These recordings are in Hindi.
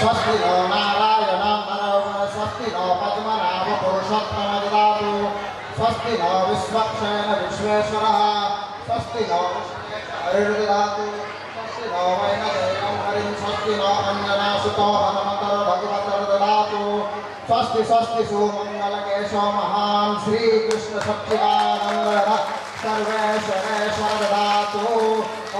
स्वस्ति नो नारायणं नरं स्वस्ति नो पद्मनाभपुरुषोत्तमं ददातु स्वस्ति नो विश्वक्षेण विश्वेश्वरः स्वस्ति नो हरिर्ददातु स्वस्ति नो वैनदेयं हरिं स्वस्ति नो अञ्जनासुतो हनुमतो भगवतर्ददातु स्वस्ति स्वस्ति सुमङ्गलकेशो महान् श्रीकृष्ण सच्चिदानन्दः सर्वेश्वरेश्वर ददातु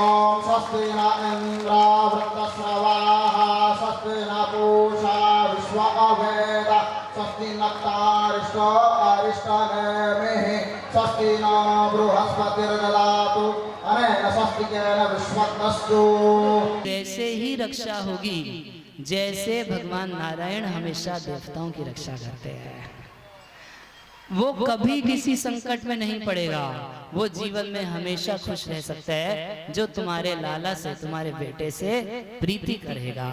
ॐ स्वस्ति न इन्द्रो वृत्तस्रवाः स्वस्ति न पूषा विश्ववेद स्वस्ति नक्तारिष्टो अरिष्टनेमिः स्वस्ति न बृहस्पतिर्ददातु अनेन स्वस्तिकेन विश्वक्तस्तु। वैसे ही रक्षा होगी जैसे भगवान नारायण हमेशा देवताओं की रक्षा करते हैं। वो कभी किसी संकट में नहीं पड़ेगा, वो जीवन में हमेशा खुश रह सकता है जो तुम्हारे लाला से, तुम्हारे बेटे से प्रीति करेगा।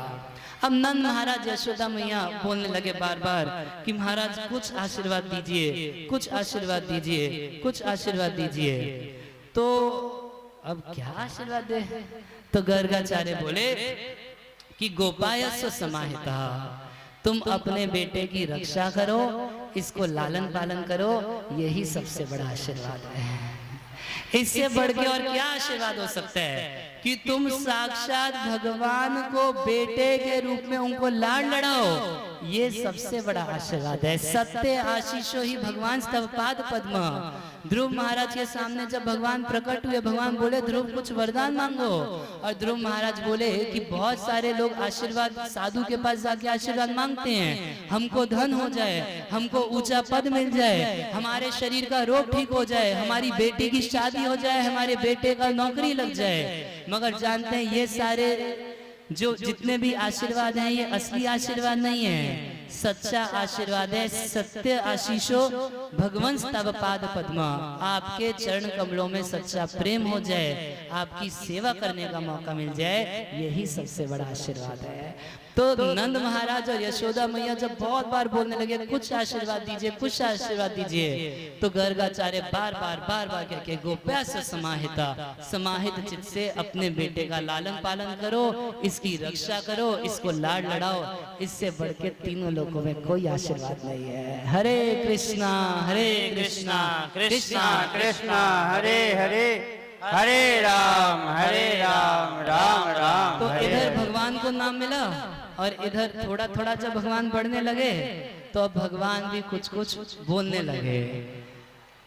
अब नंद महाराज यशोदा मैया बोलने लगे बार बार कि महाराज कुछ आशीर्वाद दीजिए, कुछ आशीर्वाद दीजिए, कुछ आशीर्वाद दीजिए। तो अब क्या आशीर्वाद दे? तो गर्गाचार्य बोले कि गोपायस्व समाहिता, तुम अपने बेटे की रक्षा करो, इसको लालन पालन करो, यही सबसे बड़ा आशीर्वाद है। इससे बढ़ के और क्या आशीर्वाद हो सकता है कि तुम साक्षात भगवान को बेटे के रूप में उनको लाड लड़ाओ, ये सबसे बड़ा आशीर्वाद है। सत्य आशीषो ही भगवान स्तवपाद पद्म। ध्रुव महाराज के सामने जब भगवान प्रकट हुए, भगवान बोले ध्रुव कुछ वरदान मांगो, और ध्रुव महाराज बोले कि बहुत सारे लोग आशीर्वाद साधु के पास जाके आशीर्वाद मांगते हैं, हमको धन हो जाए, हमको ऊंचा पद मिल जाए, हमारे शरीर का रोग ठीक हो जाए, हमारी बेटी की शादी हो जाए, हमारे बेटे का नौकरी लग जाए। मगर जानते हैं ये सारे जो जितने भी आशीर्वाद हैं ये असली आशीर्वाद नहीं है, सच्चा आशीर्वाद है। सत्य आशीषो भगवंत स्तव पाद पद्म। आपके चरण कमलों में सच्चा प्रेम हो जाए, आपकी सेवा करने का मौका मिल जाए, यही सबसे बड़ा आशीर्वाद है। तो नंद महाराज और यशोदा मैया जब बहुत बार बोलने लगे कुछ आशीर्वाद दीजिए, कुछ आशीर्वाद दीजिए, तो गर्गाचार्य बार बार कह के गोप्यास्य समाहिता, समाहित चित्त से अपने बेटे का लालन पालन करो, इसकी रक्षा करो, इसको लाड लड़ाओ, इससे बढ़ के तीनों लोगों में कोई आशीर्वाद नहीं है। हरे कृष्णा कृष्णा कृष्णा हरे हरे, हरे राम राम राम। तो इधर भगवान को नाम मिला और इधर थोड़ा थोड़ा जब भगवान बढ़ने लगे तो अब भगवान भी कुछ कुछ बोलने लगे,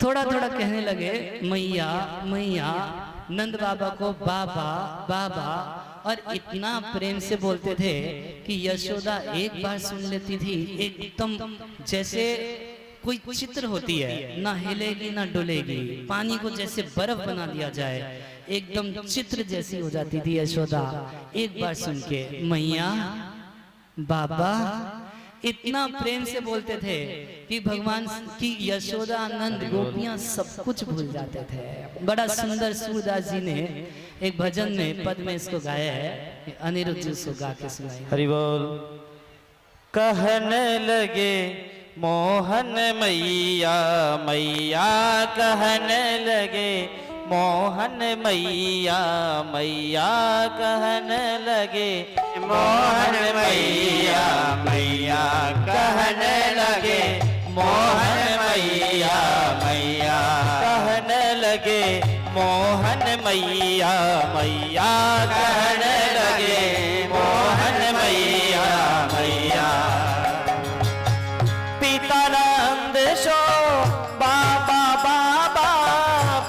थोड़ा थोड़ा कहने लगे मैया मैया। नंद बाबा को बाबा बाबा, और इतना प्रेम से बोलते थे कि यशोदा एक बार सुन लेती थी, एकदम जैसे कोई चित्र होती है, ना हिलेगी ना डुलेगी, पानी को जैसे बर्फ बना दिया जाए, एकदम चित्र जैसी हो जाती थी यशोदा एक बार सुन के मैया बाबा। इतना प्रेम से बोलते थे कि भगवान की यशोदा नंद गोपियां सब कुछ भूल जाते थे। बड़ा सुंदर सूरदास जी ने एक भजन में पद में इसको गाया है, अनिरुद्ध जी इसको गा के सुनाए। हरि बोल। कहने लगे मोहन मैया मैया, कहने लगे मोहन मैया मैया, कहने लगे मोहन मैया मैया, कहने लगे मोहन मैया मैया, कहने लगे मोहन मैया मैया, कहने लगे मोहन मैया मैया। पितानंद सो बाबा बाबा,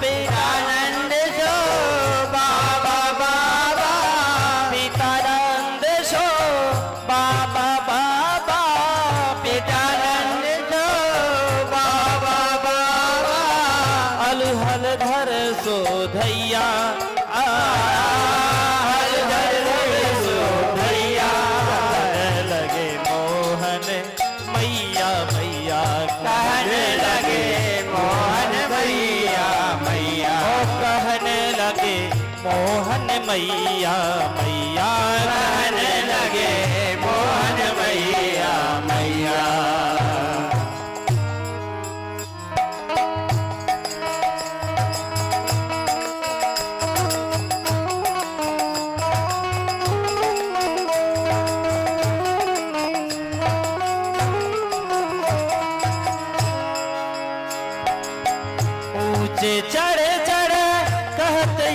पितानंद सो बाबा बाबा, पितानंद सो बाबा बाबा, पितानंद सो बाबा बाबा। हल हल धर सो धैया, हल हल धर सो धैया, लगे मोहन मैया मैया, कहने लगे मोहन मैया मैया, कहने लगे मोहन मैया मैया, कहने लगे मोहन मैया मैया।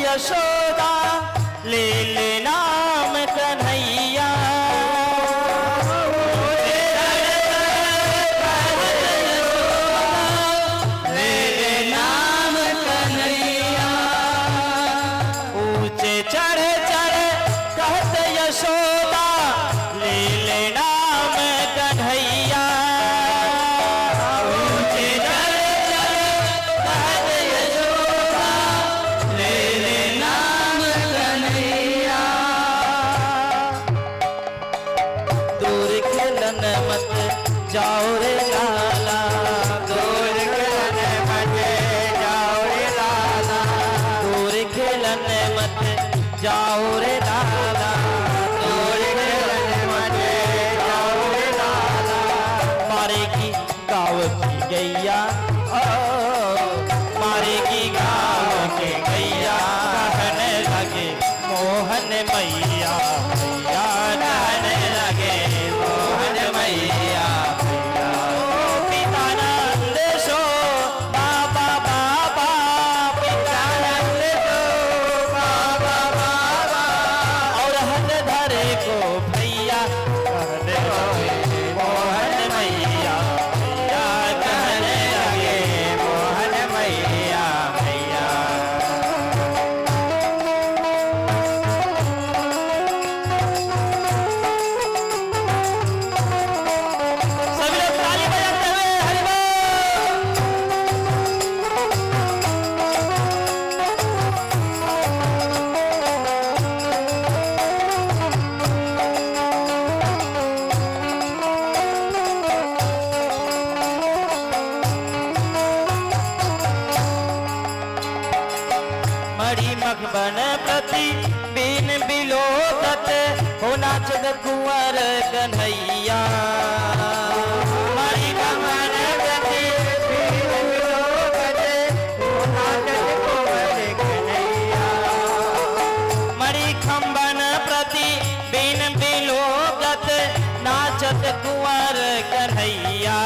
यशोदा ले ले नाम कन्हैया। ले ले नाम कन्हैया। ऊंचे चढ़ चढ़ कहत यशोदा ले ले नाम कन्हैया। ऊंचे चढ़ चढ़ कहत यशोदा ले ले नाम कन्हैया। दूर खेलन मत जाओ रे लाला, दूर खेलन मत जाओ रे लाला, दूर खेलन मत जाओ रे लाला, दूर खेलन मत जाओ रे लाला। मारेगी गाँव की गैया, ओ मारेगी गाँव की गैया। कहने लगे मोहन मैया मैया, कहने लगे मोहन मैया मैया। ओ पितानंद सो बाबा बाबा, पितानंद सो बाबा बाबा। और हल धरे को भैया कहने लगे मोहन मैया मैया, कहने लगे मोहन मैया मैया। सभी लोग ताली बजाते हुए हरि बोल। मणि मखबन प्रति बीन बिलोकत हो नाचत कुंवर कन्हैया। मणि मखबन प्रति बीन बिलोकत हो नाचत कुंवर कन्हैया। मणि खंबन प्रति बीन बिलोकत नाचत कुंवर कन्हैया।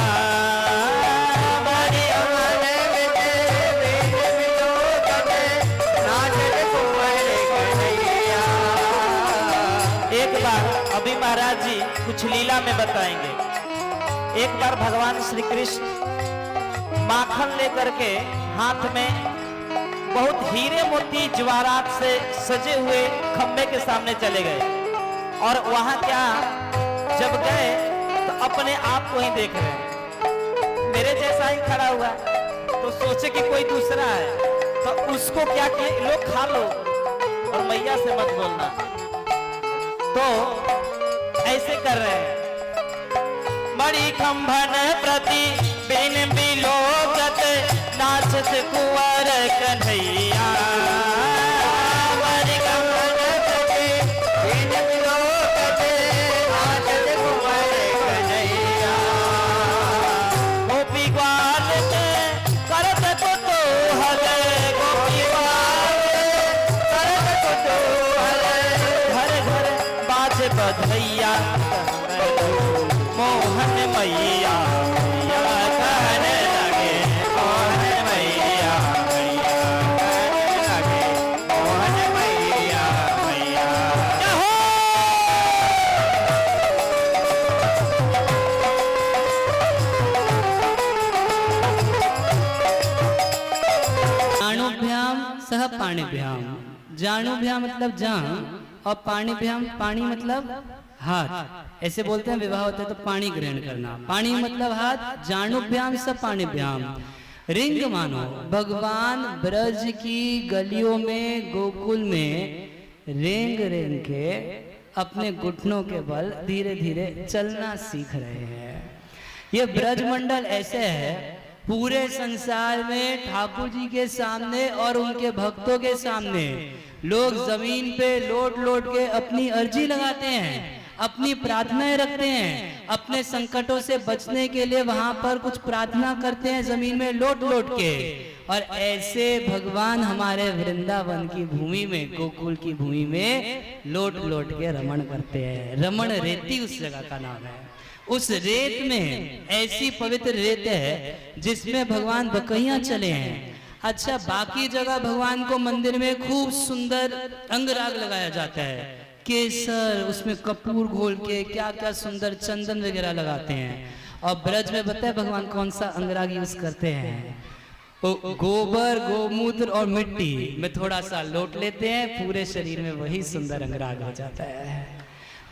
मणि खंबन प्रति बीन बिलोकत नाचत कुंवर कन्हैया। एक बार अभी महाराज जी कुछ लीला में बताएंगे। एक बार भगवान श्री कृष्ण माखन लेकर के हाथ में बहुत हीरे मोती जवाहरात से सजे हुए खंबे के सामने चले गए। और वहां क्या जब गए तो अपने आप को ही देख रहे हैं, मेरे जैसा ही खड़ा हुआ तो सोचे कि कोई दूसरा है तो उसको क्या किए, लो खा लो और मैया से मत बोलना। तो ऐसे कर रहे हैं। मणि खंभन प्रति बिन बिलोकत नाचत कुंवर कन्हैया। मणि खंभन प्रति बिन बिलोकत नाचत कुंवर कन्हैया। गोपी ग्वाल के करत कुतूहल, गोपी ग्वाल करत कुतूहल। घर घर बाज बधैया मोहन मैया मैया, कहने लगे मोहन मैया मैया, कहने लगे मोहन मैया मैया। क्या हो जानुभ्याम सह पाणिभ्याम। जानुभ्याम मतलब जान और पाणिभ्याम पानी मतलब हाथ। ऐसे बोलते हैं विवाह होता है तो पानी ग्रहण करना। पानी मतलब हाथ। जानुभ्याम सह पाणिभ्याम। रिंग मानो भगवान ब्रज की गलियों में गोकुल में रेंग रेंग के अपने घुटनों के बल धीरे धीरे चलना सीख रहे हैं। ये ब्रजमंडल ऐसे है, पूरे संसार में ठाकुर जी के सामने और उनके भक्तों के सामने लोग जमीन पे लोट लोट के अपनी अर्जी लगाते हैं, अपनी प्रार्थनाएं रखते हैं, अपने संकटों से बचने के लिए वहां पर कुछ प्रार्थना करते हैं जमीन में लोट लोट के। और ऐसे भगवान हमारे वृंदावन की भूमि में, गोकुल की भूमि में लोट लोट के रमण करते हैं। रमण रेती उस जगह का नाम है। उस रेत में ऐसी पवित्र रेत है जिसमें भगवान बकैया चले हैं। अच्छा, बाकी जगह भगवान को मंदिर में खूब सुंदर अंगराग लगाया जाता है, केसर, उसमें कपूर घोल के क्या क्या सुंदर चंदन वगैरह लगाते हैं। और ब्रज में बताए भगवान कौन सा अंगराग यूज करते हैं? वो गोबर, गोमूत्र और मिट्टी में थोड़ा सा लौट लेते हैं, पूरे शरीर में वही सुंदर अंगराग हो जाता है।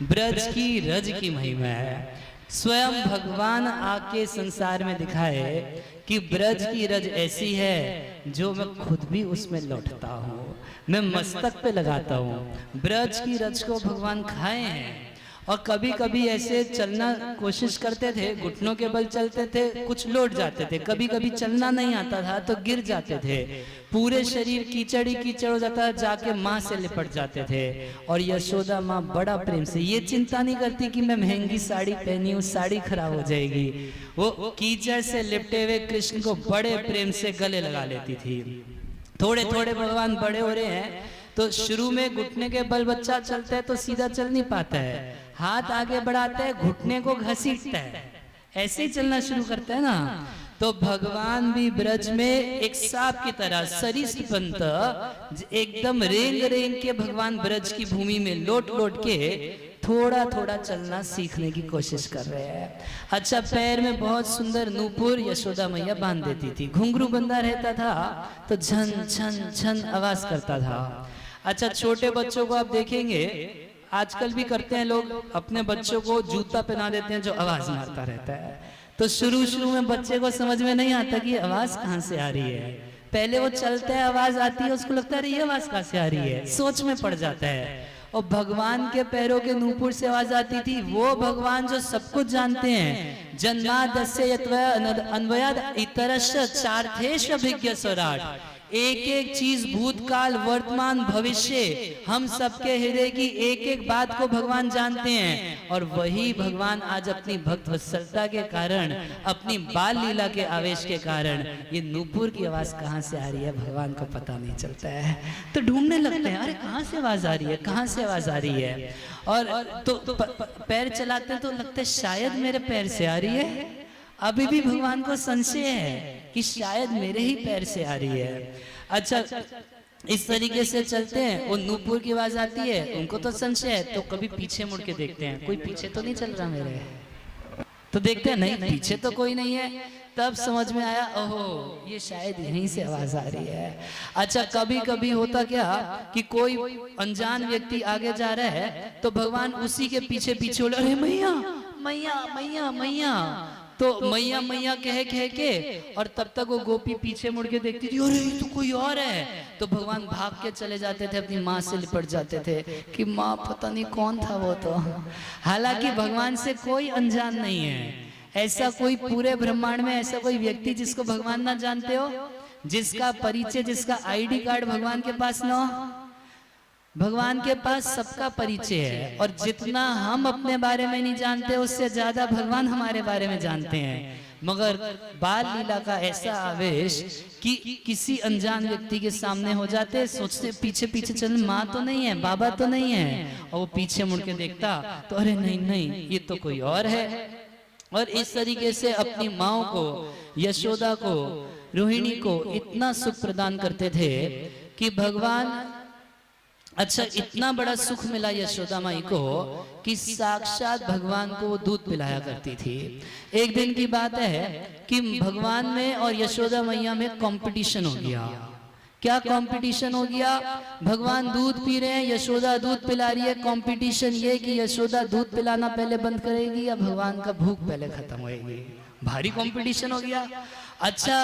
ब्रज की रज की महिमा है। स्वयं भगवान आके संसार में दिखाए कि ब्रज की रज ऐसी है जो मैं खुद भी उसमें लौटता हूँ, मैं मस्तक पे लगाता हूँ। ब्रज की रज को भगवान खाए हैं। और कभी कभी ऐसे चलना कोशिश करते थे, घुटनों के बल चलते थे, कुछ लौट जाते थे। कभी कभी चलना नहीं आता था तो गिर जाते थे, पूरे शरीर कीचड़ ही कीचड़ हो जाता, जाके माँ से लिपट जाते थे। और यशोदा माँ बड़ा प्रेम से, ये चिंता नहीं करती कि मैं महंगी साड़ी पहनी हूँ, साड़ी खराब हो जाएगी। वो कीचड़ से लिपटे हुए कृष्ण को बड़े प्रेम से गले लगा लेती थी। थोड़े थोड़े भगवान बड़े हो रहे हैं तो शुरू में घुटने के बल बच्चा चलता है तो सीधा चल नहीं पाता है, हाथ आगे बढ़ाता है, घुटने को घसीटता है, ऐसे ही चलना शुरू करता है ना। तो भगवान भी ब्रज में एक सांप की तरह सरीसृप एकदम रेंग रेंग के भगवान ब्रज की भूमि में लोट लोट के थोड़ा थोड़ा चलना सीखने की कोशिश कर रहे हैं। अच्छा, पैर में बहुत सुंदर नूपुर यशोदा मैया बांध देती थी, घुंघरू बंधा रहता था तो झन झन झन आवाज करता था। अच्छा, छोटे बच्चों को आप देखेंगे, आजकल भी करते हैं लोग, अपने बच्चों को जूता पहना देते हैं जो आवाज मारता रहता है। तो शुरू शुरू में बच्चे को समझ में नहीं आता कि आवाज कहाँ से आ रही है। पहले वो चलता है, आवाज आती है, उसको लगता है ये आवाज कहाँ से आ रही है, सोच में पड़ जाता है। और भगवान के पैरों के नूपुर से आवाज आती थी। वो भगवान जो सब कुछ जानते हैं, जन्मादस्य अन्वयाद इतरश्च चार्थेश अभिज्ञ स्वराट, एक एक चीज भूतकाल वर्तमान भविष्य हम सबके हृदय की एक एक बात को भगवान जानते हैं। और वही भगवान आज अपनी भक्त वत्सलता के कारण, अपनी बाल लीला के आवेश के कारण ये नूपुर की आवाज कहाँ से आ रही है भगवान को पता नहीं चलता है। तो ढूंढने लगते हैं, अरे कहाँ से आवाज आ रही है, कहाँ से आवाज आ रही है। और तो पैर चलाते तो लगता है शायद मेरे पैर से आ रही है। अभी भी भगवान को संशय है कि शायद मेरे ही पैर से आ रही है। अच्छा, इस तरीके से चलते हैं, वो नूपुर की आवाज आती है, उनको तो संशय है, तो कभी पीछे मुड़ के देखते हैं, कोई पीछे तो नहीं चल रहा मेरे, तो देखते हैं नहीं पीछे तो कोई नहीं है। तब समझ में आया, ओहो ये शायद यहीं से आवाज आ रही है। अच्छा, कभी कभी होता क्या कि कोई अनजान व्यक्ति आगे जा रहा है तो भगवान उसी के पीछे पीछे बोले, अरे मैया मैया मैया मैया, तो मैया मैया कह के, और तब तक वो गोपी पीछे मुड़ के देखती थी, अरे ये तो कोई और है। तो भगवान भाग के चले जाते थे, अपनी माँ से लिपट जाते थे कि माँ पता नहीं कौन था वो तो। हालांकि भगवान से कोई अनजान नहीं है। ऐसा कोई पूरे ब्रह्मांड में ऐसा कोई व्यक्ति जिसको भगवान ना जानते हो, जिसका परिचय, जिसका ID कार्ड भगवान के पास ना हो। भगवान के पास सबका परिचय है, और जितना हम अपने बारे में नहीं जानते उससे ज्यादा भगवान हमारे बारे में जानते हैं। मगर बाल लीला का ऐसा आवेश कि किसी अनजान व्यक्ति के सामने हो जाते, सोचते पीछे पीछे चल, माँ तो नहीं है, बाबा तो नहीं है, और वो पीछे मुड़ के देखता तो अरे नहीं नहीं ये तो कोई और है। और इस तरीके से अपनी माँ को, यशोदा को, रोहिणी को इतना सुख प्रदान करते थे कि भगवान, अच्छा इतना बड़ा सुख मिला यशोदा माई को कि साक्षात भगवान को वो दूध पिलाया करती थी। एक दिन की बात है कि भगवान में और यशोदा मैया में कंपटीशन हो गया। क्या कंपटीशन हो गया? भगवान दूध पी रहे हैं, यशोदा दूध पिला रही है। कंपटीशन ये कि यशोदा दूध पिलाना पहले बंद करेगी या भगवान का भूख पहले खत्म होएगी। भारी कंपटीशन हो गया। अच्छा,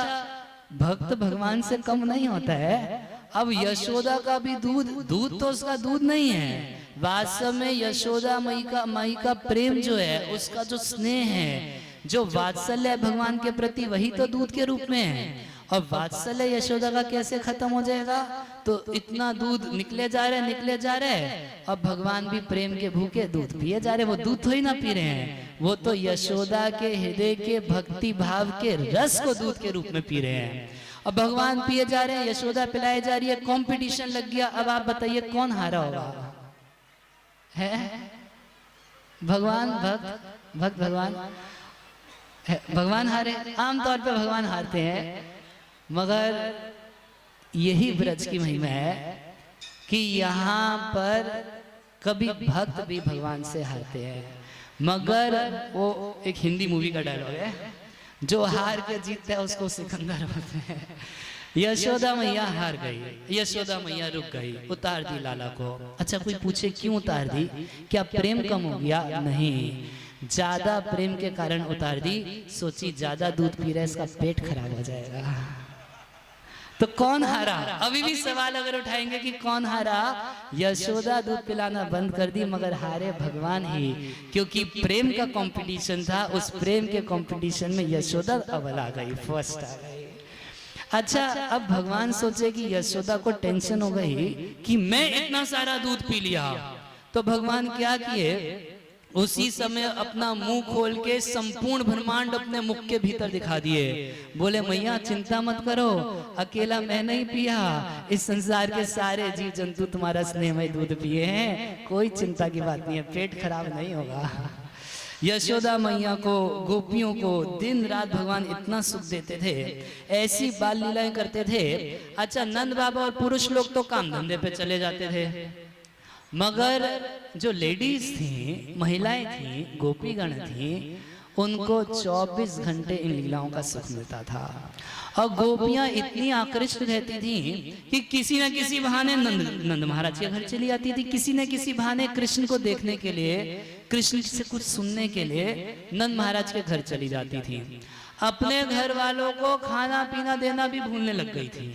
भक्त भगवान से कम नहीं होता है। अब यशोदा का भी दूध तो उसका दूध नहीं है, वास्तव में यशोदा माई का प्रेम जो है, उसका जो स्नेह है, जो वात्सल्य है भगवान के प्रति, वही तो दूध के रूप में है। और वात्सल्य यशोदा का कैसे खत्म हो जाएगा? तो इतना दूध निकले जा रहे, अब भगवान भी प्रेम के भूखे दूध पिए जा रहे। वो दूध थोड़ी ना पी रहे हैं, वो तो यशोदा के हृदय के भक्ति भाव के रस को दूध के रूप में पी रहे हैं। अब भगवान पिए जा रहे हैं, यशोदा पिलाई जा रही है, कंपटीशन लग गया। अब आप बताइए कौन हारा होगा? है भगवान? भक्त भगवान हारे। आमतौर पे भगवान हारते हैं, मगर यही ब्रज की महिमा है कि यहाँ पर कभी भक्त भी भगवान से हारते हैं, मगर वो एक हिंदी मूवी का डायलॉग है, जो हार के जीतता है उसको सिकंदर बोलते हैं। यशोदा मैया हार गई, यशोदा मैया रुक गई, उतार दी लाला को। अच्छा कोई पूछे क्यों उतार दी, क्या प्रेम कम हो गया? नहीं, ज्यादा प्रेम के कारण उतार दी। सोची ज्यादा दूध पी रहा है, इसका पेट खराब हो जाएगा। तो कौन हारा? अभी भी सवाल अगर उठाएंगे कि कौन हारा, यशोदा दूध पिलाना बंद कर दी, मगर हारे भगवान ही, क्योंकि प्रेम का कंपटीशन था। उस प्रेम के कंपटीशन में यशोदा अव्वल आ गई, फर्स्ट आ गई। अच्छा अब भगवान सोचे कि यशोदा को टेंशन हो गई कि मैं इतना सारा दूध पी लिया, तो भगवान क्या किए, उसी समय अपना मुंह खोल के संपूर्ण ब्रह्मांड अपने मुख के भीतर दिखा दिए। बोले मैया चिंता मत करो, अकेला मैं नहीं पिया, इस संसार के सारे जीव जंतु तुम्हारा स्नेहमय दूध पिए हैं, कोई चिंता की बात नहीं है, पेट खराब नहीं होगा। यशोदा मैया को, गोपियों को दिन रात भगवान इतना सुख देते थे, ऐसी बाल लीलाएं करते थे। अच्छा नंद बाबा और पुरुष लोग तो काम धंधे पे चले जाते थे, मगर जो लेडीज थी, महिलाएं थी, गोपीगण थी, उनको 24 घंटे इन लीलाओं का सुख मिलता था। और गोपियां इतनी आकृष्ट रहती थी कि किसी न किसी बहाने नंद महाराज के घर चली आती थी, किसी न किसी बहाने कृष्ण को देखने के लिए, कृष्ण से कुछ सुनने के लिए नंद महाराज के घर चली जाती थी। अपने घर वालों को खाना पीना देना भी भूलने लग गई थी।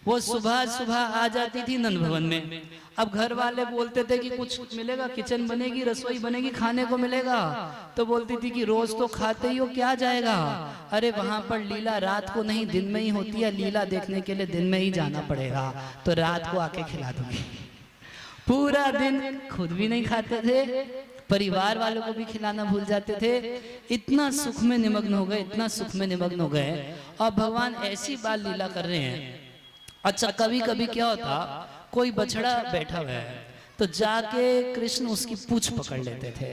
वो सुबह सुबह आ जाती थी नंद भवन में। अब घर वाले बोलते थे कि कुछ मिलेगा, किचन बनेगी, रसोई बनेगी, खाने को मिलेगा, तो बोलती थी कि रोज तो खाते ही हो, क्या जाएगा? अरे वहां पर लीला रात को नहीं दिन में ही होती है, लीला देखने के लिए दिन में ही जाना पड़ेगा, तो रात को आके खिला दूंगी। पूरा दिन खुद भी नहीं खाते थे, परिवार वालों को भी खिलाना भूल जाते थे। इतना सुख में निमग्न हो गए, इतना सुख में निमग्न हो गए, और भगवान ऐसी बाल लीला कर रहे हैं। अच्छा कभी कभी क्या होता, कोई बछड़ा बैठा हुआ है, तो जाके कृष्ण उसकी पूंछ पकड़ लेते थे।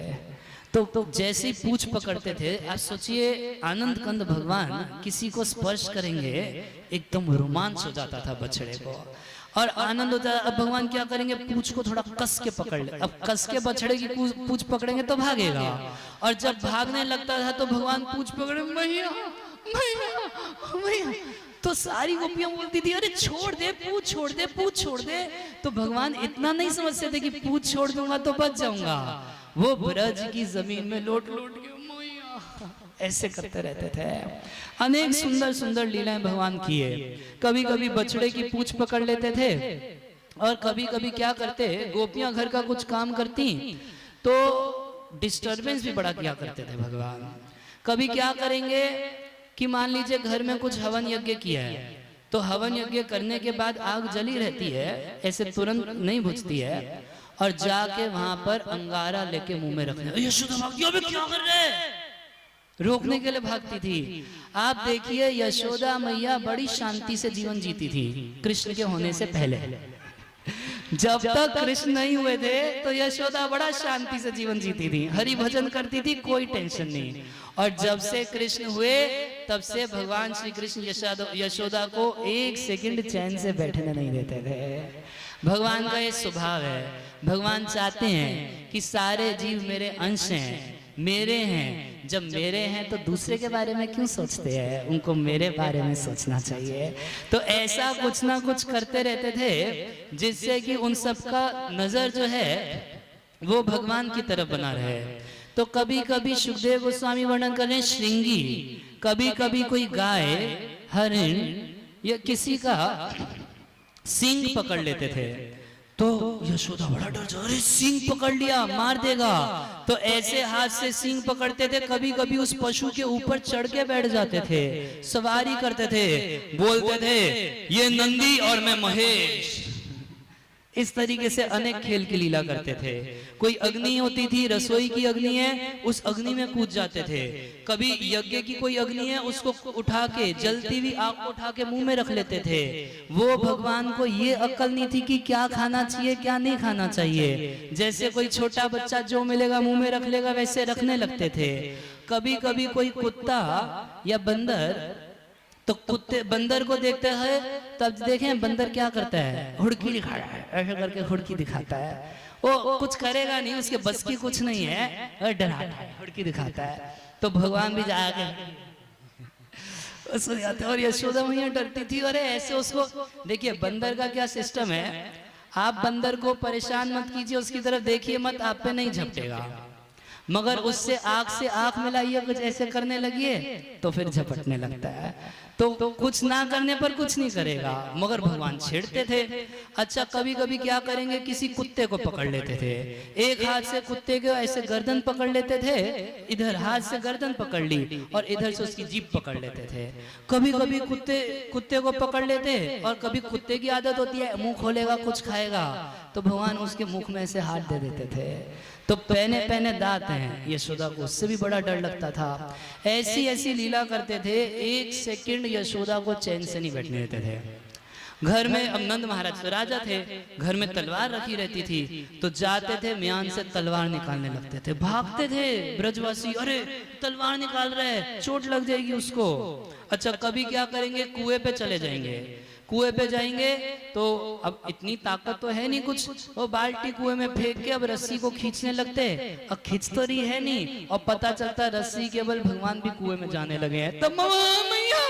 तो जैसे ही पूंछ पकड़ते थे, आप सोचिए आनंद कंद भगवान किसी को स्पर्श करेंगे, एकदम रोमांच हो जाता था बछड़े को, और आनंद होता है। अब भगवान क्या करेंगे, पूंछ को थोड़ा कस के पकड़ ले। अब कस के बछड़े की पूंछ पकड़ेंगे तो भागेगा, और जब भागने लगता था तो भगवान पूंछ पकड़े, मैया मैया मैया, तो सारी गोपियां बोलती थी अरे छोड़ दे, पूंछ छोड़ दे, पूंछ छोड़ दे। तो भगवान इतना नहीं समझते थे कि पूंछ छोड़ दूंगा तो बच जाऊंगा। वो ब्रज की जमीन में लोट लोट के मैया ऐसे करते रहते थे। अनेक सुंदर सुंदर लीलाएं भगवान किए। कभी कभी बछड़े की पूंछ पकड़ लेते थे, और कभी कभी क्या करते, गोपियां घर का कुछ काम करती तो डिस्टरबेंस भी बड़ा किया करते थे भगवान। कभी क्या करेंगे कि मान लीजिए घर में कुछ हवन यज्ञ किया है, तो हवन यज्ञ करने के बाद आग जली रहती है, ऐसे तुरंत नहीं बुझती है, और जाके वहां पर अंगारा लेके मुंह में रखने, यशोदा भागती, अबे क्या कर रहे हैं, रोकने के लिए भागती थी। आप देखिए यशोदा मैया बड़ी शांति से जीवन जीती थी कृष्ण के होने से पहले। जब तक कृष्ण नहीं हुए थे तो यशोदा बड़ा शांति से जीवन जीती थी, हरि भजन करती थी, कोई टेंशन नहीं। और जब से कृष्ण हुए तब से भगवान श्री कृष्ण यशोदा को एक सेकंड चैन से बैठने नहीं देते थे। भगवान का ये स्वभाव है। भगवान चाहते हैं कि सारे जीव मेरे अंश हैं, मेरे हैं। जब मेरे हैं तो दूसरे के बारे में क्यों सोचते हैं, उनको मेरे बारे में सोचना चाहिए। तो ऐसा कुछ ना कुछ करते रहते थे जिससे कि उन सबका नजर जो है वो भगवान की तरफ बना रहे। तो कभी कभी सुखदेव गोस्वामी वर्णन कर रहे हैं श्रृंगी, कभी कभी कोई गाय, हरिण या किसी का सींग पकड़ लेते थे, तो यशोदा बड़ा डर जा, अरे सींग पकड़ लिया मार देगा, तो ऐसे हाथ से सींग पकड़ते थे। कभी कभी उस पशु के ऊपर चढ़ के बैठ जाते थे, सवारी करते थे, बोलते थे ये नंदी और मैं महेश। इस तरीके से अनेक खेल की लीला करते थे। कोई अग्नि होती थी, रसोई की अग्नि है, उस अग्नि में कूद जाते थे। कभी यज्ञ की कोई अग्नि है, उसको उठा के, जलती हुई आग को उठा के मुंह में रख लेते थे। वो भगवान को ये अक्ल नहीं थी कि क्या खाना चाहिए क्या नहीं खाना चाहिए। जैसे कोई छोटा बच्चा जो मिलेगा मुंह में रख लेगा, वैसे रखने लगते थे। कभी कभी कोई कुत्ता या बंदर तो कुत्ते बंदर को देखते हैं, तब देखें बंदर क्या करता है, हुड़की दिखा रहा है, ऐसे करके हुड़की दिखाता है। वो कुछ करेगा नहीं, उसके बस की कुछ नहीं है, और डराता है, हुड़की दिखाता है। तो भगवान भी जाके सो जाते, और यशोदा मैया डरती थी। अरे ऐसे उसको देखिए, बंदर का क्या सिस्टम है, आप बंदर को परेशान मत कीजिए, उसकी तरफ देखिए मत, आप पे नहीं झपटेगा, मगर उससे आंख से आंख मिलाइए, कुछ ऐसे करने लगिए तो फिर झपटने लगता है। तो कुछ ना करने पर कुछ नहीं करेगा, मगर भगवान छेड़ते थे। अच्छा, कभी कभी क्या करेंगे, किसी कुत्ते को पकड़ लेते थे, एक हाथ से कुत्ते को ऐसे गर्दन पकड़ लेते थे, इधर हाथ से गर्दन पकड़ ली और इधर से उसकी जीभ पकड़ लेते थे। कभी कभी कुत्ते को पकड़ लेते, और कभी कुत्ते की आदत होती है मुंह खोलेगा कुछ खाएगा, तो भगवान उसके मुख में ऐसे हाथ दे देते थे। तो पहने दांत हैं, यशोदा को उससे भी बड़ा डर लगता था। ऐसी ऐसी लीला करते थे, एक सेकंड यशोदा को चैन से नहीं बैठने देते थे। घर में, अब नंद महाराज तो राजा थे, घर में तलवार रखी रहती थी, तो जाते थे म्यान से तलवार निकालने लगते थे, भागते थे ब्रजवासी, अरे तलवार निकाल रहे, चोट लग जाएगी उसको। अच्छा, कभी क्या करेंगे, कुएं पे चले जाएंगे, कुएं पे जाएंगे तो अब इतनी ताकत तो है नहीं कुछ, वो बाल्टी कुएं में फेंक के अब रस्सी को खींचने लगते, अब खींच तो रही है नहीं, और पता चलता रस्सी केवल भगवान भी कुएं में जाने लगे हैं, तब मैया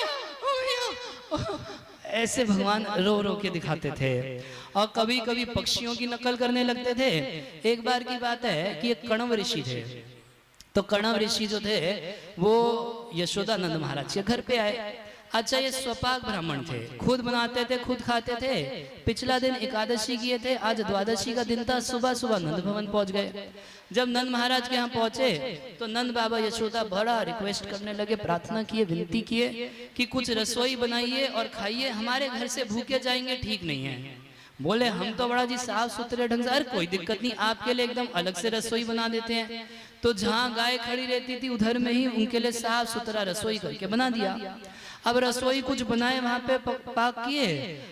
ऐसे भगवान रो रो के दिखाते थे। और कभी कभी पक्षियों की नकल करने लगते थे। एक बार की बात है कि एक कण्व ऋषि थे, तो कण्व ऋषि जो थे वो यशोदानंद महाराज के घर पे आए। अच्छा, ये स्वपाक ब्राह्मण थे, खुद बनाते थे, खुद खाते थे। पिछला दिन एकादशी किए थे, आज द्वादशी का दिन था। सुबह सुबह नंद भवन पहुंच गए। जब नंद महाराज के यहाँ पहुंचे तो नंद बाबा यशोदा बड़ा रिक्वेस्ट करने लगे, प्रार्थना किए, विनती किए कि कुछ रसोई बनाइए और खाइए, हमारे घर से भूखे जाएंगे ठीक नहीं है। बोले हम तो बड़ा जी साफ सुथरे ढंग से, अरे कोई दिक्कत नहीं, आपके लिए एकदम अलग से रसोई बना देते हैं। तो जहाँ गाय खड़ी रहती थी उधर में ही उनके लिए साफ सुथरा रसोई करके बना दिया। अब रसोई कुछ बनाए, वहां पे पाक किए,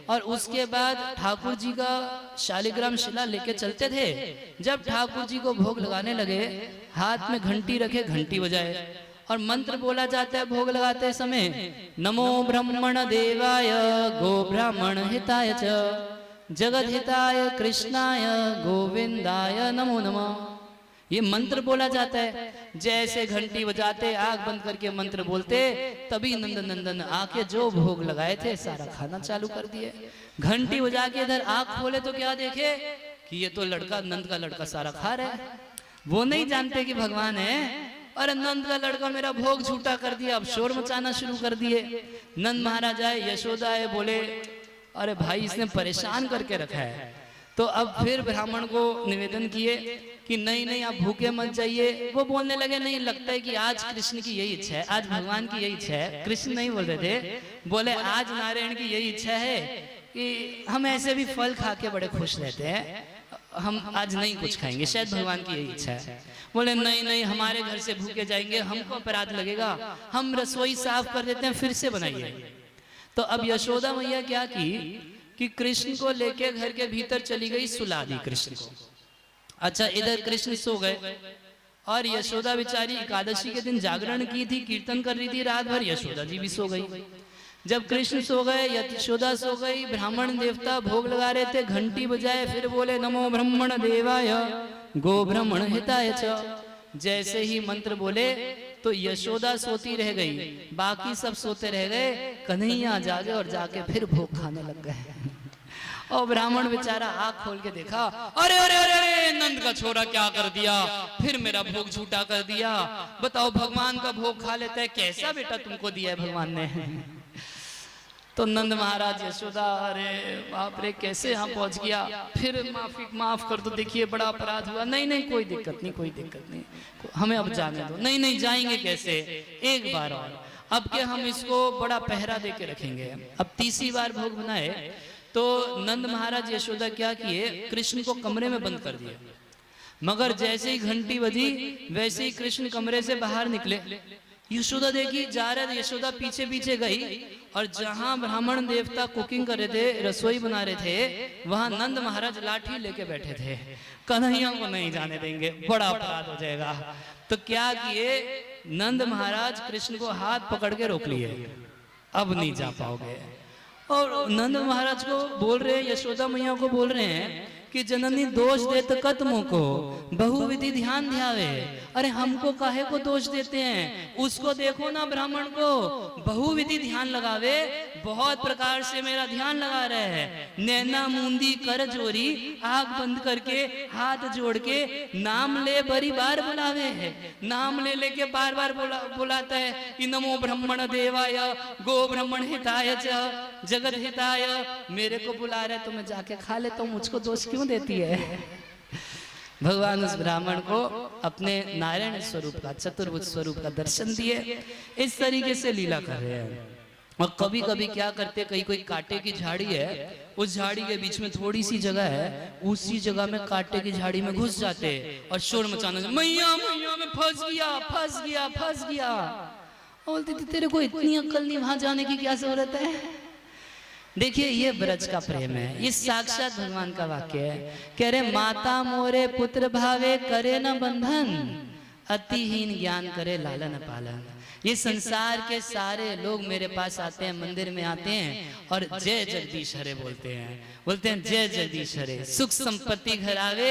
और उसके बाद ठाकुर जी का शालिग्राम शिला लेके चलते थे। जब ठाकुर जी को भोग लगाने लगे, हाथ में घंटी रखे, घंटी बजाए और मंत्र बोला जाता है भोग लगाते समय, नमो ब्रह्मण देवाय गो ब्राह्मण हिताय च जगत हिताय कृष्णाय गोविंदाय नमो नमः। ये मंत्र बोला जाता है। जैसे घंटी बजाते, आग बंद करके मंत्र बोलते, तभी नंद नंदन आके जो भोग लगाए थे सारा खाना चालू कर दिए। घंटी बजा के इधर आग खोले तो क्या देखे कि ये तो लड़का, नंद का लड़का सारा खा रहा है। वो नहीं जानते कि भगवान है। अरे नंद का लड़का मेरा भोग झूठा कर दिया, अब शोर मचाना शुरू कर दिए। नंद महाराज आए, यशोदा आए, बोले अरे भाई इसने परेशान करके रखा है। तो अब फिर ब्राह्मण को निवेदन किए कि नहीं नहीं आप भूखे मत जाइए। वो बोलने लगे नहीं, लगता है कि आज कृष्ण की यही इच्छा है, आज भगवान की यही इच्छा है। कृष्ण नहीं बोल रहे थे, बोले आज नारायण की यही इच्छा है कि हम ऐसे भी फल खा के बड़े खुश रहते हैं, हम आज नहीं कुछ खाएंगे, शायद भगवान की यही इच्छा है। बोले नहीं नहीं हमारे घर से भूखे जाएंगे, हमको अपराध लगेगा, हम रसोई साफ कर देते हैं, फिर से बनाइए। तो अब यशोदा मैया क्या की कि कृष्ण को लेके घर के भीतर चली गई, सुला दी कृष्ण को। अच्छा, इधर कृष्ण सो गए और यशोदा बेचारी एकादशी के दिन जागरण की थी, कीर्तन कर रही थी रात भर, यशोदा जी भी सो गई। जब कृष्ण सो गए, यशोदा सो गई, ब्राह्मण देवता भोग लगा रहे थे, घंटी बजाए, फिर बोले नमो ब्रह्मण देवाय गो ब्राह्मण हिताय च। जैसे ही मंत्र बोले तो यशोदा सोती रह गई, बाकी सब सोते रह गए। कन्हैया जागे और जाके फिर भोग खाने लग गए। और ब्राह्मण बेचारा आँख खोल के देखा, अरे अरे अरे अरे नंद का छोरा क्या कर दिया, फिर मेरा भोग झूठा कर दिया। बताओ भगवान का भोग खा लेता है, कैसा बेटा तुमको दिया है भगवान ने। तो नंद महाराज यशोदा, अरे बाप रे कैसे यहाँ पहुंच गया, फिर माफ कर दो, देखिए बड़ा अपराध हुआ। नहीं नहीं कोई दिक्कत नहीं, कोई दिक्कत नहीं, हमें अब जाने दो। नहीं नहीं जाएंगे कैसे, एक बार और, अब के हम इसको बड़ा पहरा दे के रखेंगे। अब तीसरी बार भोग बनाए तो नंद महाराज यशोदा क्या किए, कृष्ण को कमरे में बंद कर दिया। मगर जैसे ही घंटी बजी वैसे ही कृष्ण कमरे से बाहर निकले। यशोदा देखी जा रहे, यशोदा पीछे पीछे गई और जहां ब्राह्मण देवता कुकिंग कर रहे थे, रसोई बना रहे थे, वहां नंद महाराज लाठी लेके बैठे थे। कन्हैया को नहीं जाने देंगे, बड़ा अपराध हो जाएगा। तो क्या किए, नंद महाराज कृष्ण को हाथ पकड़ के रोक लिए अब नहीं जा पाओगे। और नंद महाराज को बोल रहे हैं, यशोदा मैया को बोल रहे हैं कि जननी दोष देत कतमों को बहुविधि ध्यान ध्यावे। अरे हमको काहे को दोष देते हैं, उसको देखो ना ब्राह्मण को बहुविधि ध्यान लगावे, बहुत प्रकार से मेरा ध्यान लगा रहे हैं। नैना मूंदी कर जोरी, आंख बंद करके हाथ जोड़ के नाम ले बड़ी बार बुलावे है, नाम ले लेके बार बार बुलाता है कि नमो ब्राह्मण देवाय गो ब्राह्मण हिताय च जगत हिताय। मेरे को बुला रहे तो मैं जाके खा लेता हूँ, मुझको दोष क्यों देती है। भगवान उस ब्राह्मण को अपने नारायण स्वरूप का, चतुर्भुज स्वरूप का दर्शन दिए। इस तरीके से लीला कर रहे हैं। और कभी कभी क्या करते, कहीं कोई कांटे की झाड़ी है, उस झाड़ी के बीच में थोड़ी सी जगह है, उसी जगह में कांटे की झाड़ी में घुस जाते और शोर मचाना, मैया मैया मैं फंस गया फंस गया फंस गया। बोलती थी तेरे को इतनी अक्ल नहीं, वहां जाने की क्या जरूरत है। देखिए ये ब्रज का प्रेम है, ये साक्षात भगवान का वाक्य है। कह रहे माता मोरे पुत्र भावे करे न बंधन, अतिहीन ज्ञान करे लालन पालन। ये संसार के सारे लोग मेरे पास आते हैं, मंदिर में आते हैं और जय जगदीश हरे बोलते हैं जय जगदीश हरे। सुख संपत्ति घर आवे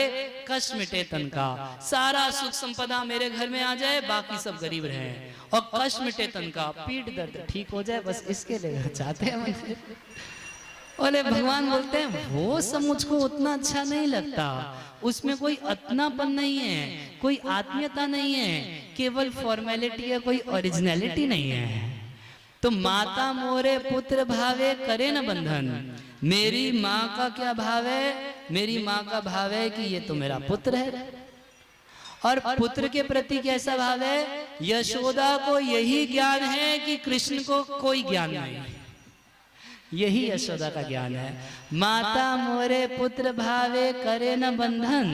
कष्ट मिटे तन का, सारा सुख संपदा मेरे घर में आ जाए, बाकी सब गरीब रहे और कष्ट मिटे तन का, पीठ दर्द ठीक हो जाए, बस इसके लिए चाहते हैं मंदिर। बोले भगवान बोलते हैं वो सब मुझको उतना अच्छा नहीं लगता, उसमें कोई अपनापन नहीं है, कोई आत्मीयता नहीं है, केवल फॉर्मेलिटी है, कोई ओरिजिनलिटी नहीं है। तो माता मोरे पुत्र भावे करे न बंधन, मेरी माँ का क्या भाव है, मेरी माँ का भाव है कि ये तो मेरा पुत्र है। और पुत्र के प्रति कैसा भाव है, यशोदा को यही ज्ञान है कि कृष्ण को कोई ज्ञान नहीं, यही यशोदा का ज्ञान है। माता मोरे पुत्र भावे करे न बंधन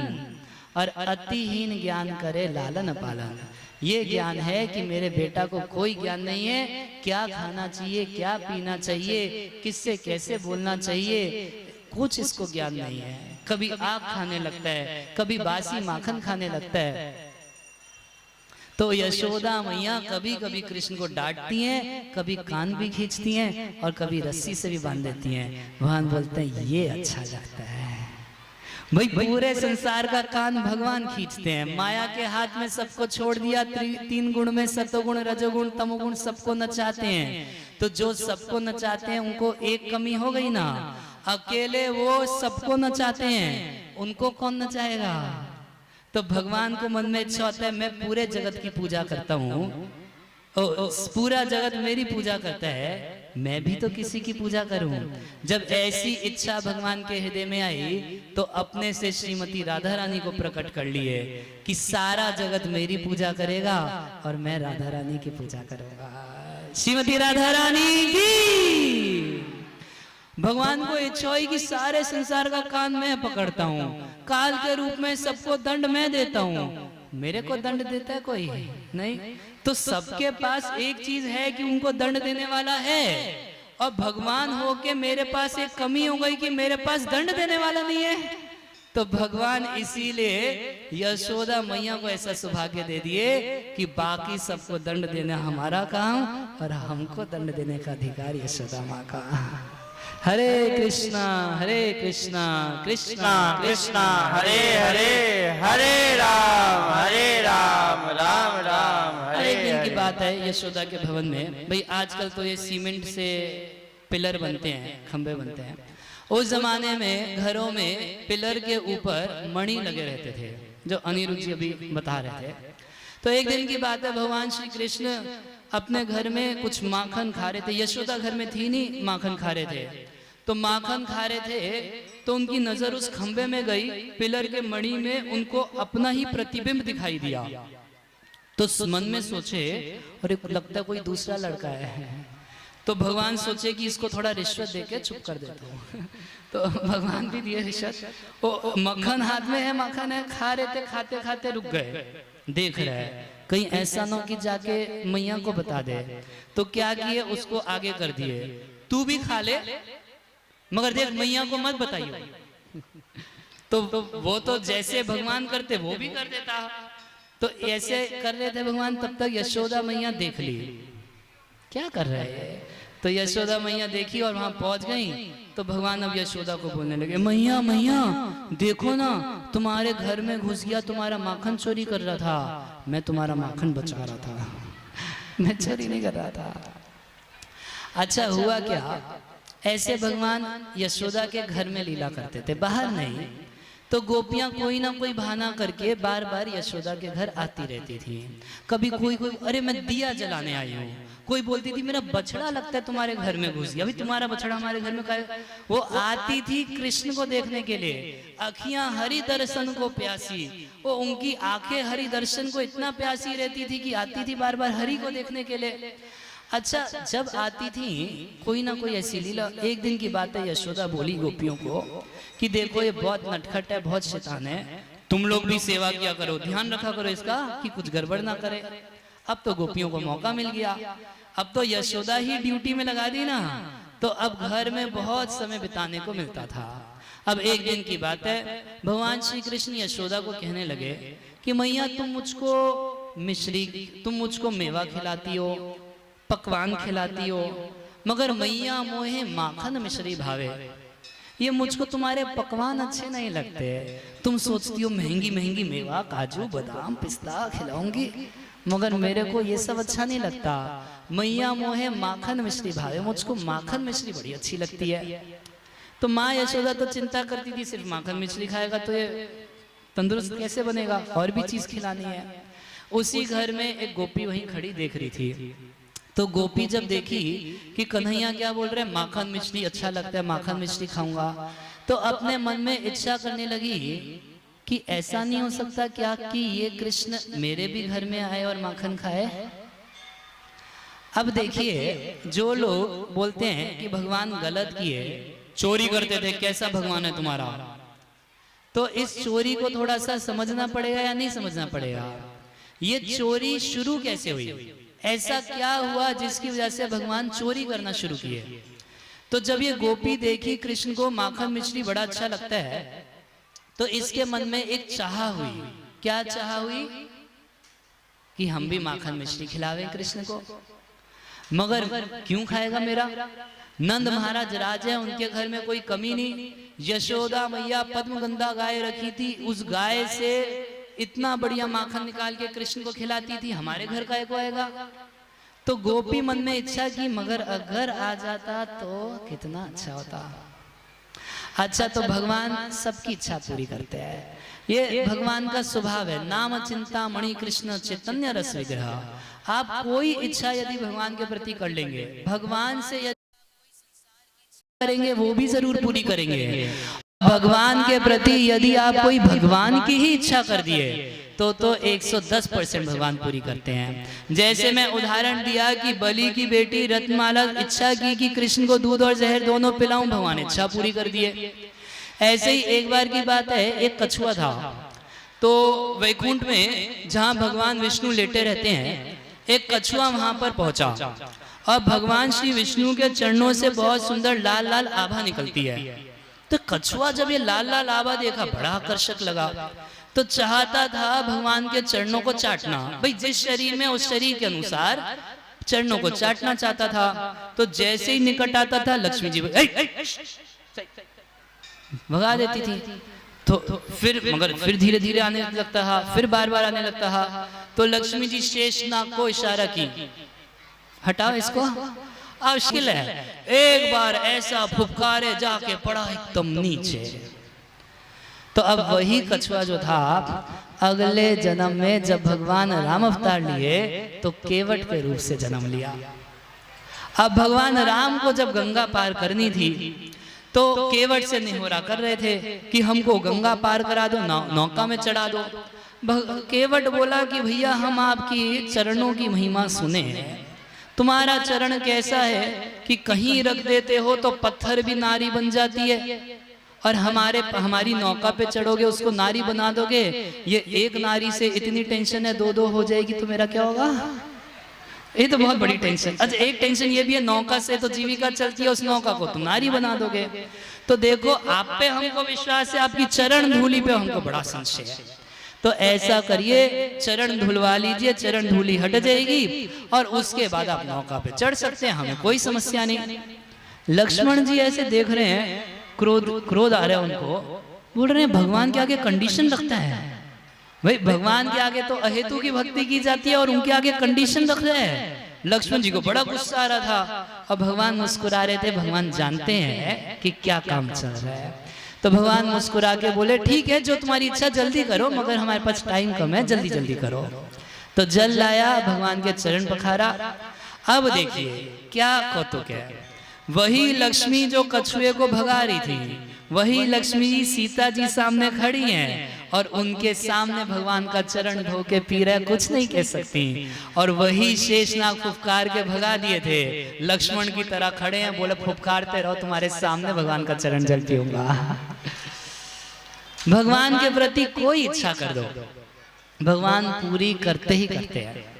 और अतिहीन ज्ञान करे लालन पालन। ये ज्ञान है कि मेरे बेटा को कोई ज्ञान नहीं है, क्या खाना चाहिए, क्या पीना चाहिए, किससे कैसे बोलना चाहिए, कुछ इसको ज्ञान नहीं है। कभी आग खाने लगता है, कभी बासी माखन खाने लगता है। तो यशोदा मैया कभी कभी कृष्ण को डांटती हैं, कभी कान भी खींचती हैं और कभी रस्सी से भी बांध देती हैं। भगवान बोलते हैं ये अच्छा लगता है। भाई पूरे संसार का कान भगवान खींचते हैं, माया के हाथ में सबको छोड़ दिया, तीन गुण में सतोगुण रजोगुण तमोगुण सबको नचाते हैं। तो जो सबको नचाते हैं उनको एक कमी हो गई ना, अकेले वो सबको नचाते हैं, उनको कौन नचाएगा। तो भगवान को मन में इच्छा होता है मैं पूरे जगत की पूजा करता हूँ, पूरा जगत मेरी पूजा करता है, मैं भी तो किसी की पूजा करूं। जब ऐसी इच्छा भगवान के हृदय में आई तो अपने से श्रीमती राधा रानी को प्रकट कर लिए कि सारा जगत मेरी पूजा करेगा और मैं राधा रानी की पूजा करूंगा। श्रीमती राधा रानी की। भगवान को इच्छा हुई कि सारे संसार का कान मैं पकड़ता हूँ, काल के रूप में सबको दंड मैं देता हूँ। मेरे को दंड देता है कोई नहीं, तो सबके पास एक चीज है कि उनको दंड देने वाला है, और भगवान होके मेरे पास एक कमी हो गई कि मेरे पास दंड देने वाला नहीं है। तो भगवान इसीलिए यशोदा मैया को ऐसा सौभाग्य दे दिए कि बाकी सबको दंड देना हमारा काम और हमको दंड देने का अधिकार यशोदा माँ का। हरे कृष्णा कृष्णा कृष्णा हरे हरे, हरे राम राम राम हरे। एक दिन की बात है यशोदा के भवन में, भाई आजकल तो ये सीमेंट से पिलर बनते हैं, खंबे बनते हैं। उस जमाने में घरों में पिलर के ऊपर मणि लगे रहते थे, जो अनिरुद्ध जी अभी बता रहे थे। तो एक दिन की बात है, भगवान श्री कृष्ण अपने घर में कुछ माखन खा रहे थे। यशोदा घर में थी नहीं, माखन खा रहे थे। तो माखन खा रहे थे तो उनकी नजर उस खंबे में गई, पिलर के मणि में उनको अपना ही प्रतिबिंब दिखाई दिया। तो मन में सोचे अरे लगता कोई दूसरा लड़का है। तो भगवान सोचे कि इसको थोड़ा रिश्वत देके चुप कर देता हूँ। तो भगवान भी दिए रिश्वत। वो मक्खन हाथ में है, माखन है, खा रहे थे, खाते खाते रुक गए, देख रहे हैं कहीं ऐसा ना कि जाके मैया को बता दे। तो क्या किए, उसको आगे कर दिए, तू भी खा ले मगर देख मैया को मत बताइए। तो वो तो जैसे भगवान करते वो भी कर देता। तो ऐसे कर रहे थे भगवान, तब तक यशोदा मैया देख ली क्या कर रहे हैं, तो यशोदा मैया देखी और वहां पहुंच गई। तो भगवान अब यशोदा को बोलने लगे, मैया मैया देखो ना, तुम्हारे घर में घुस गया, तुम्हारा माखन चोरी कर रहा था। मैं तुम्हारा माखन बचा रहा था, मैं चोरी नहीं कर रहा था। अच्छा हुआ क्या, ऐसे भगवान यशोदा के घर में लीला करते थे, बाहर नहीं। तो गोपियां कोई ना कोई बहाना करके बार बार यशोदा के घर आती रहती थी। कभी कोई अरे मैं दिया जलाने आई हूँ, कोई बोलती थी मेरा बछड़ा लगता है तुम्हारे घर में घुस गया, अभी तुम्हारा बछड़ा हमारे घर में का। वो आती थी कृष्ण को देखने के लिए, अखियां हरि दर्शन को प्यासी, वो उनकी आंखें हरि दर्शन को इतना प्यासी रहती थी कि आती थी बार बार हरि को देखने के लिए। अच्छा जब आती थी कोई ना कोई ऐसी लीला, एक दिन की बात है, यशोदा बोली गोपियों को कि देखो ये बहुत नटखट है, बहुत शैतान है, तुम लोग भी सेवा किया करो, ध्यान रखा करो इसका कि कुछ गड़बड़ ना करे। अब तो गोपियों को मौका मिल गया, अब तो यशोदा ही ड्यूटी में लगा दी ना, तो अब घर में बहुत समय बिताने को मिलता था। अब एक दिन की बात है, भगवान श्री कृष्ण यशोदा को कहने लगे कि मैया तुम मुझको मेवा खिलाती हो, पकवान खिलाती हो, मगर मैया मोहे माखन मिश्री भावे, ये मुझको तुम्हारे पकवान अच्छे नहीं लगते। तुम सोचती हो महंगी महंगी मेवा, काजू बादाम पिस्ता खिलाऊंगी, मगर मेरे को ये सब अच्छा नहीं लगता। मैया मोहे माखन मिश्री भावे, मुझको माखन मिश्री बड़ी अच्छी लगती है। तो माँ यशोदा तो चिंता करती थी, सिर्फ माखन मिश्री खाएगा तो ये तंदुरुस्त कैसे बनेगा, और भी चीज खिलानी है। उसी घर में एक गोपी वहीं खड़ी देख रही थी। तो गोपी जब देखी कि कन्हैया क्या बोल रहे हैं, माखन मिश्री अच्छा लगता है, माखन मिश्री खाऊंगा, तो अपने मन में इच्छा करने लगी कि ऐसा नहीं हो सकता क्या कि ये कृष्ण मेरे भी घर में आए और माखन खाए। अब देखिए जो लोग बोलते हैं कि भगवान गलत किए, चोरी करते थे, कैसा भगवान है तुम्हारा, तो इस चोरी को थोड़ा सा समझना पड़ेगा या नहीं समझना पड़ेगा। ये चोरी शुरू कैसे हुई, ऐसा क्या हुआ जिसकी वजह से भगवान चोरी करना शुरू किए। तो जब ये गोपी देखी कृष्ण को माखन मिश्री बड़ा अच्छा लगता है, तो इसके मन में एक चाह हुई। क्या चाह हुई कि हम भी माखन मिश्री खिलावे कृष्ण को, मगर क्यों खाएगा मेरा। नंद महाराज राज है, उनके घर में कोई कमी नहीं, यशोदा मैया पद्मगंधा गाय रखी थी, उस गाय से इतना बढ़िया माखन निकाल के कृष्ण को खिलाती थी, हमारे घर का को आएगा। तो गोपी मन में इच्छा की, मगर अगर आ जाता तो कितना अच्छा होता। अच्छा तो भगवान सबकी इच्छा पूरी करते हैं, ये भगवान का स्वभाव है। नाम चिंता मणि कृष्ण चैतन्य रस विग्रह। आप कोई इच्छा यदि भगवान के प्रति कर लेंगे, भगवान से यदि करेंगे वो भी जरूर पूरी करेंगे। भगवान के प्रति यदि आप कोई भगवान की ही इच्छा कर दिए तो 110% भगवान पूरी करते हैं। जैसे मैं उदाहरण दिया कि बलि की बेटी रत्नमाला इच्छा की कि कृष्ण को दूध और जहर दोनों पिलाऊं, भगवान इच्छा पूरी कर दिए। ऐसे ही एक बार की बात है, एक कछुआ था, तो वैकुंठ में जहां भगवान विष्णु लेटे रहते हैं, एक कछुआ वहां पर पहुंचा और भगवान श्री विष्णु के चरणों से बहुत सुंदर लाल लाल आभा निकलती है। तो कछुआ जब ये लाल लाल आभा देखा बड़ा आकर्षक लगा, तो चाहता था भगवान के चरणों को चाटना। भाई जिस शरीर में उस शरीर के अनुसार चरणों को चाटना चाहता था। तो जैसे ही निकट आता था लक्ष्मी जी भगा देती थी। तो फिर धीरे धीरे आने लगता था, फिर बार बार आने लगता था। तो लक्ष्मी जी शेषनाग को इशारा की, हटाओ इसको, मुश्किल है। एक बार ऐसा फुफकारे जाके पड़ा एकदम नीचे। तो अब वही कछुआ जो था अगले जन्म में जब भगवान राम अवतार लिए तो केवट के रूप से जन्म लिया। अब भगवान राम को जब गंगा पार करनी थी तो केवट से निहोरा कर रहे थे कि हमको गंगा पार करा दो, नौका में चढ़ा दो। केवट बोला कि भैया हम आपकी चरणों की महिमा सुने, तुम्हारा चरण कैसा है कि कहीं रख देते हो तो पत्थर भी नारी बन जाती है, और हमारी नौका पे चढ़ोगे उसको नारी बना दोगे। ये एक नारी से इतनी टेंशन है, दो हो जाएगी तो मेरा क्या होगा। ये तो बहुत बड़ी टेंशन। अच्छा एक टेंशन ये भी है, नौका से तो जीविका चलती है, उस नौका को तुम नारी बना दोगे। तो देखो आप पे हमको विश्वास है, आपकी चरण धूलि पे हमको बड़ा संशय है। तो ऐसा करिए, चरण धुलवा लीजिए, चरण धूली हट जाएगी और उसके बाद आप नौका पे चढ़ सकते हैं, हमें कोई समस्या नहीं। लक्ष्मण जी ऐसे देख रहे हैं, क्रोध आ रहा है उनको, बोल रहे हैं भगवान के आगे कंडीशन रखता है। भाई भगवान के आगे तो अहेतु की भक्ति की जाती है और उनके आगे कंडीशन रख रहे हैं। लक्ष्मण जी को बड़ा गुस्सा आ रहा था और भगवान मुस्कुरा रहे थे। भगवान जानते हैं कि क्या काम चल रहा है, तो भगवान मुस्कुरा के बोले ठीक है, जो तुम्हारी इच्छा जल्दी करो, मगर हमारे पास टाइम कम है, जल्दी जल्दी करो। तो जल लाया, भगवान के चरण पखारा। अब देखिए क्या कौतुक है, वही लक्ष्मी जो कछुए को भगा रही थी, वही लक्ष्मी जी सीता जी सामने खड़ी हैं और उनके सामने भगवान का चरण धो के पी रहे, कुछ नहीं कह सकती। और वही शेषनाग फुफकार के भगा दिए थे, लक्ष्मण की तरह खड़े हैं, बोले फुफकारते रहो, तुम्हारे सामने भगवान का चरण जल पीऊंगा। भगवान के प्रति कोई इच्छा कर दो, भगवान पूरी करते ही करते हैं।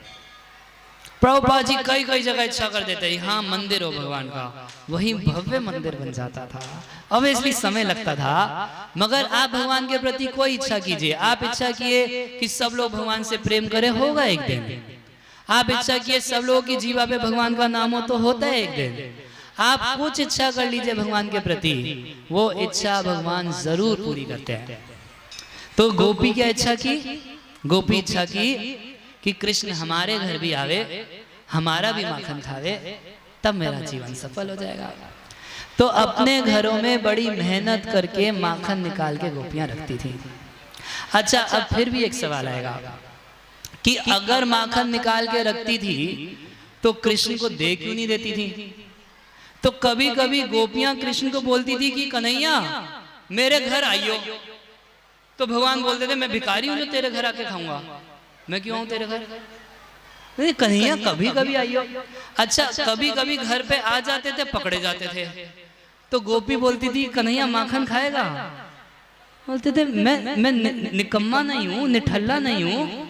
प्रभुपाद जी कई कई जगह इच्छा कर देते हैं, हाँ मंदिर हो भगवान का, वही भव्य मंदिर बन जाता था। अब इसलिए समय लगता था, मगर आप भगवान के प्रति कोई इच्छा कीजिए। आप इच्छा किए कि सब लोग भगवान से प्रेम करें, होगा एक दिन। आप इच्छा किए सब लोगों की जीवा पे भगवान का नाम हो, तो होता है एक दिन। आप कुछ इच्छा कर लीजिए भगवान के प्रति, वो इच्छा भगवान जरूर पूरी करते हैं। तो गोपी क्या इच्छा की? गोपी इच्छा की कि कृष्ण हमारे घर भी आवे, हमारा भी माखन खावे, तब मेरा जीवन सफल हो जाएगा। तो अपने घरों में बड़ी मेहनत करके माखन निकाल के गोपियां रखती थी। अच्छा, अब फिर भी एक सवाल आएगा कि अगर माखन निकाल के रखती थी तो कृष्ण को दे क्यों नहीं देती थी? तो कभी कभी गोपियां कृष्ण को बोलती थी कि कन्हैया मेरे घर आइयो, तो भगवान बोलते थे मैं भिखारी हूं जो तेरे घर आके खाऊंगा, मैं क्यों आऊं तेरे घर? नहीं, कन्हैया कभी कभी आइयो। अच्छा, कभी कभी घर पे आ जाते थे, पकड़े जाते थे, तो गोपी बोलती थी कन्हैया माखन खाएगा? बोलते थे मैं निकम्मा नहीं हूं, निठल्ला नहीं हूं,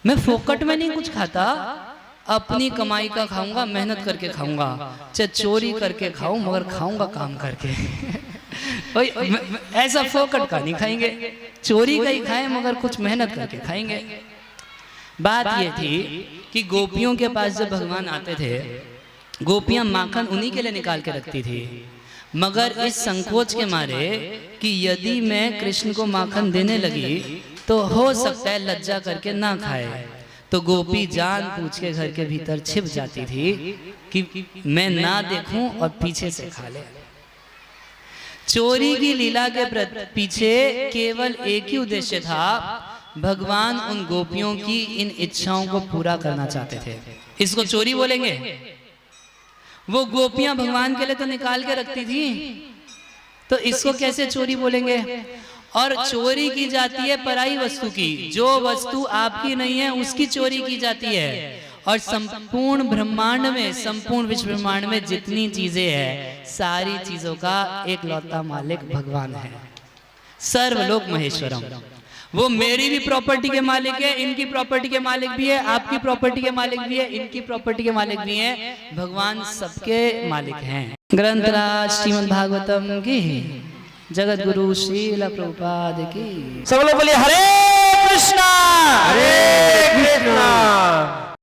मैं फोकट में नहीं कुछ खाता, अपनी कमाई का खाऊंगा, मेहनत करके खाऊंगा, चाहे चोरी करके खाऊं, मगर खाऊंगा काम करके। ऐसा फोकट का नहीं खाएंगे, चोरी का ही खाएं मगर कुछ मेहनत करके खाएंगे। बात ये थी कि गोपियों के पास जब भगवान आते थे, गोपियां माखन उन्हीं के लिए निकाल के रखती थी, मगर इस संकोच के मारे कि यदि मैं कृष्ण को माखन देने लगी तो हो सकता है लज्जा करके ना खाए, तो गोपी जान पूछ के घर के भीतर छिप जाती थी कि मैं ना देखूं और पीछे से खा ले। चोरी की लीला के पीछे केवल एक ही उद्देश्य था, भगवान उन गोपियों की इन इच्छाओं को पूरा करना चाहते थे। इसको चोरी बोलेंगे? वो गोपियां भगवान के लिए तो निकाल के रखती थी, तो इसको कैसे चोरी बोलेंगे? और चोरी की जाती है पराई वस्तु की, जो वस्तु आपकी नहीं है उसकी चोरी की जाती है। और संपूर्ण ब्रह्मांड में, संपूर्ण विश्व ब्रह्मांड में जितनी चीजें हैं, सारी चीजों का एक लौता मालिक भगवान है, सर्वलोक महेश्वरम। वो मेरी भी प्रॉपर्टी के मालिक है, इनकी प्रॉपर्टी के मालिक भी है, आपकी प्रॉपर्टी के मालिक भी है, इनकी प्रॉपर्टी के मालिक भी है, भगवान सबके मालिक हैं। ग्रंथराज श्रीमद् भागवतम की, जगत गुरु श्रील प्रभुपाद की। सब लोग बोलिए हरे कृष्णा, हरे कृष्णा।